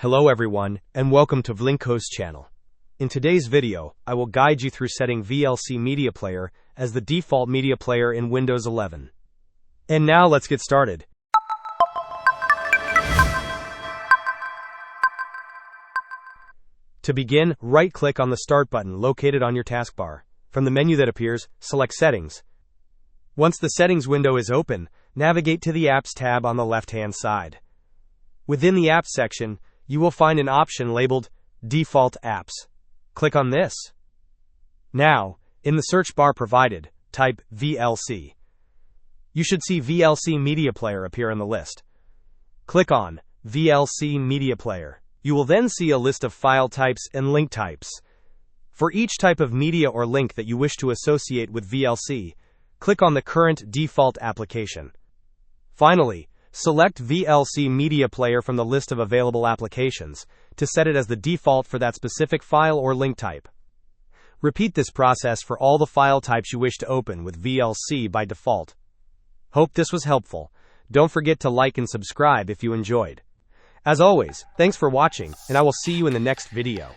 Hello everyone, and welcome to Vlinko's channel. In today's video, I will guide you through setting VLC Media Player as the default media player in Windows 11. And now let's get started. To begin, right-click on the Start button located on your taskbar. From the menu that appears, select Settings. Once the Settings window is open, navigate to the Apps tab on the left-hand side. Within the Apps section, you will find an option labeled Default Apps. Click on this. Now, in the search bar provided, type VLC. You should see VLC Media Player appear on the list. Click on VLC Media Player. You will then see a list of file types and link types. For each type of media or link that you wish to associate with VLC, click on the current default application. Finally, select VLC Media Player from the list of available applications to set it as the default for that specific file or link type. Repeat this process for all the file types you wish to open with VLC by default. Hope this was helpful. Don't forget to like and subscribe if you enjoyed. As always, thanks for watching, and I will see you in the next video.